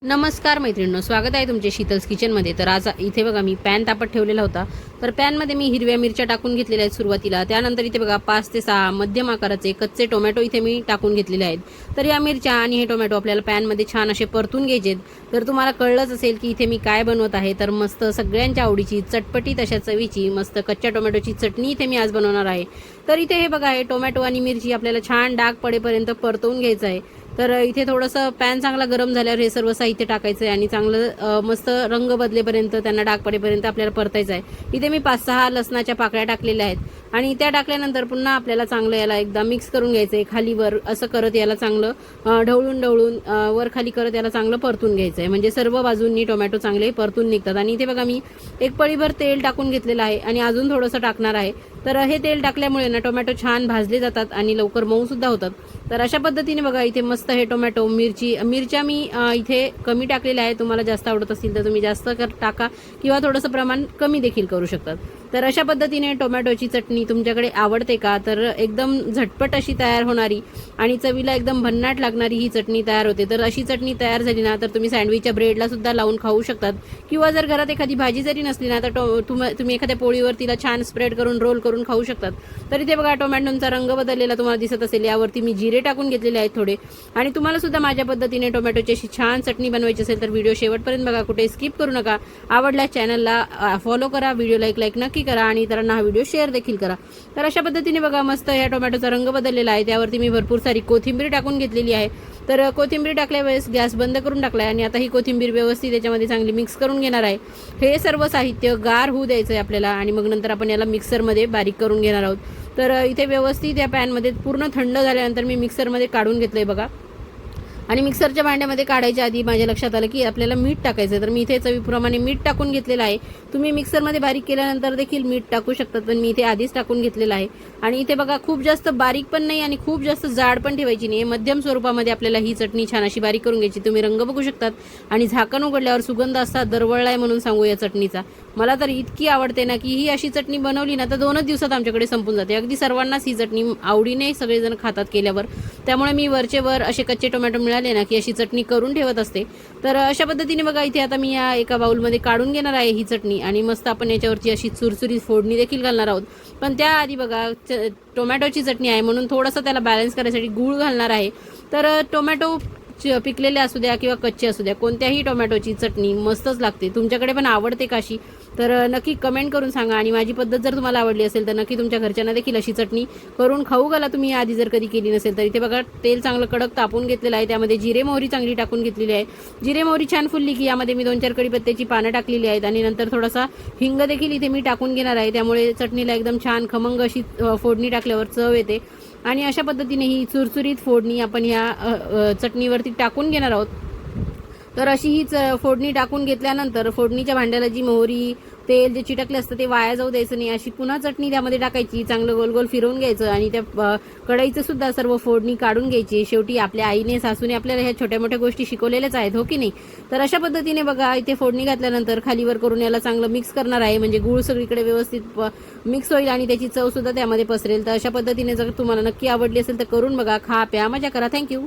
नमस्कार मैत्रिणींनो, स्वागत आहे तुमचे शीतल्स किचनमध्ये। तर आज इथे बघा मी पॅन तापत ठेवलेला होता। तर पॅनमध्ये मी हिरव्या मिरच्या टाकून घेतलेल्या आहेत सुरुवातीला। त्यानंतर इथे बघा 5 ते 6 मध्यम आकाराचे कच्चे टोमॅटो इथे मी टाकून घेतलेले आहेत। तर या मिरच्या आणि हे टोमॅटो आपल्याला पॅनमध्ये छान असे परतून घ्यायचे। तर तुम्हाला कळलंच असेल की इथे मी काय बनवत आहे। तर मस्त सगळ्यांच्या आवडीची चटपटीत अशा चवीची मस्त कच्च्या टोमॅटोची चटणी इथे मी आज बनवणार आहे। तर इथे हे बघा, हे टोमॅटो आणि मिरची आपल्याला छान डाग पडेपर्यंत परतवून घ्यायचं आहे। तर इथे थोडंसं पॅन चांगला गरम झाल्यावर हे सर्व साहित्य टाकायचं आहे आणि चांगलं मस्त रंग बदलेपर्यंत त्यांना डाग पडेपर्यंत आपल्याला परतायचं आहे। इथे मी 5-6 लसणाच्या पाकळ्या टाकलेल्या आहेत आणि त्या टाकल्यानंतर पुन्हा आपल्याला चांगलं याला एकदा मिक्स करून घ्यायचं आहे। खाली वर असं करत याला चांगलं ढवळून वर खाली करत याला चांगलं परतून घ्यायचं आहे, म्हणजे सर्व बाजूंनी टोमॅटो चांगले परतून निघतात। आणि इथे बघा मी एक पळीभर तेल टाकून घेतलेलं आहे आणि अजून थोडंसं टाकणार आहे। तर हे तेल टाकल्यामुळे ना टोमॅटो छान भाजले जातात आणि लवकर मऊ सुद्धा होतात। तर अशा पद्धतीने बघा इथे मस्त हे टोमॅटो मिरच्या मी इथे कमी टाकलेल्या आहे। तुम्हाला जास्त आवडत असेल तर तुम्ही जास्त टाका किंवा थोडंसं प्रमाण कमी देखील करू शकतात। तर अशा पद्धतीने टोमॅटोची चटणी तुमच्याकडे आवडते का? तर एकदम झटपट अशी तयार होणारी आणि चवीला एकदम भन्नाट लागणारी ही चटणी तयार होते। तर अशी चटणी तयार झाली ना तर तुम्ही सँडविचच्या ब्रेडला सुद्धा लावून खाऊ शकतात किंवा जर घरात एखादी भाजी जरी नसली ना तर तुम्ही एखाद्या पोळीवर तिला छान स्प्रेड करून रोल करून खाऊ शकतात। तर इथे बघा टोमॅटोचा रंग बदललेला तुम्हाला दिसत असेल। यावरती मी जिरे टाकून घेतलेले आहेत थोडे। आणि तुम्हाला सुद्धा माझ्या पद्धतीने टोमॅटोची अशी छान चटणी बनवायची असेल तर व्हिडिओ शेवटपर्यंत बघा, कुठे स्किप करू नका। आवडल्यास चॅनलला फॉलो करा, व्हिडिओला लाईक नक्की करा आणि इतरांना हा व्हिडिओ शेअर देखील करा। तर अशा पद्धतीने बघा मस्त या टोमॅटोचा रंग बदललेला आहे। त्यावरती मी भरपूर सारी कोथिंबीर टाकून घेतलेली आहे। तर कोथिंबीर टाकल्या वेळेस गॅस बंद करून टाकलाय आणि आता ही कोथिंबीर व्यवस्थित याच्यामध्ये चांगली मिक्स करून घेणार आहे। हे सर्व साहित्य गार होऊ द्यायचं आहे आपल्याला आणि मग नंतर आपण याला मिक्सरमध्ये बारीक करून घेणार आहोत। तर इथे व्यवस्थित या पॅनमध्ये पूर्ण थंड झाल्यानंतर मी मिक्सरमध्ये काढून घेतलंय बघा। आणि मिक्सरच्या भांड्यामध्ये काढायच्या आधी माझ्या लक्षात आलं की आपल्याला मीठ टाकायचं। तर मी इथे चवीप्रमाणे मीठ टाकून घेतलेलं आहे। तुम्ही मिक्सरमध्ये बारीक केल्यानंतर देखील मीठ टाकू शकतात, पण मी इथे आधीच टाकून घेतलेलं आहे। आणि इथे बघा खूप जास्त बारीक पण नाही आणि खूप जास्त जाड पण ठेवायची नाही, मध्यम स्वरूपामध्ये आपल्याला ही चटणी छान अशी बारीक करून घ्यायची। तुम्ही रंग बघू शकतात आणि झाकण उघडल्यावर सुगंध असा दरवळलाय म्हणून सांगू या चटणीचा। मला तर इतकी आवडते ना की ही अशी चटणी बनवली ना तर 2च दिवसात आमच्याकडे संपून जाते। अगदी सर्वांनाच ही चटणी आवडीने सगळेजण खातात केल्यावर। त्यामुळे मी वरचे वर असे कच्चे टोमॅटो मिळाले ना की अशी चटणी करून ठेवत असते। तर अशा पद्धतीने बघा इथे आता मी या एका बाउलमध्ये काढून घेणार आहे ही चटणी आणि मस्त आपण याच्यावरची अशी चुरचुरीत फोडणी देखील घालणार आहोत। पण त्याआधी बघा टोमॅटोची चटणी आहे म्हणून थोडंसं त्याला बॅलन्स करण्यासाठी गूळ घालणार आहे। तर टोमॅटो पिकलेले असू द्या किंवा कच्चे असू द्या, कोणत्याही टोमॅटोची चटणी मस्तच लागते। तुमच्याकडे पण आवडते का अशी? तर नक्की कमेंट करून सांगा। आणि माझी पद्धत जर तुम्हाला आवडली असेल तर नक्की तुमच्या घरच्यांना देखील अशी चटणी करून खाऊ घाला तुम्ही आधी जर कधी केली नसेल तर। इथे बघा तेल चांगलं कडक तापून घेतलेलं आहे, त्यामध्ये जिरे मोहरी चांगली टाकून घेतलेली आहे। जिरे मोहरी छान फुलली की यामध्ये मी 2-4 कढीपत्त्याची पानं टाकलेली आहेत आणि नंतर थोडासा हिंग देखील इथे मी टाकून घेणार आहे। त्यामुळे चटणीला एकदम छान खमंग अशी फोडणी टाकल्यावर चव येते। आणि अशा पद्धतीने ही चुरचुरीत फोडणी आपण ह्या चटणीवरती टाकून घेणार आहोत। तर अशी ही फोडणी टाकून घेतल्यानंतर फोडणीच्या भांड्याला जी मोहरी तेल जे चिटकले असतं ते वाया जाऊ द्यायचं नाही। अशी पुन्हा चटणी त्यामध्ये टाकायची, चांगलं गोल गोल फिरवून घ्यायचं आणि त्या कढईचं सुद्धा सर्व फोडणी काढून घ्यायची। शेवटी आपल्या आईने सासूने आपल्याला ह्या छोट्या मोठ्या गोष्टी शिकवलेल्याच आहेत, हो की नाही? तर अशा पद्धतीने बघा इथे फोडणी घातल्यानंतर खालीवर करून याला चांगलं मिक्स करणार आहे, म्हणजे गूळ सगळीकडे व्यवस्थित मिक्स होईल आणि त्याची चव सुद्धा त्यामध्ये पसरेल। तर अशा पद्धतीने जर तुम्हाला नक्की आवडली असेल तर करून बघा, खा प्या मजा करा। थँक्यू।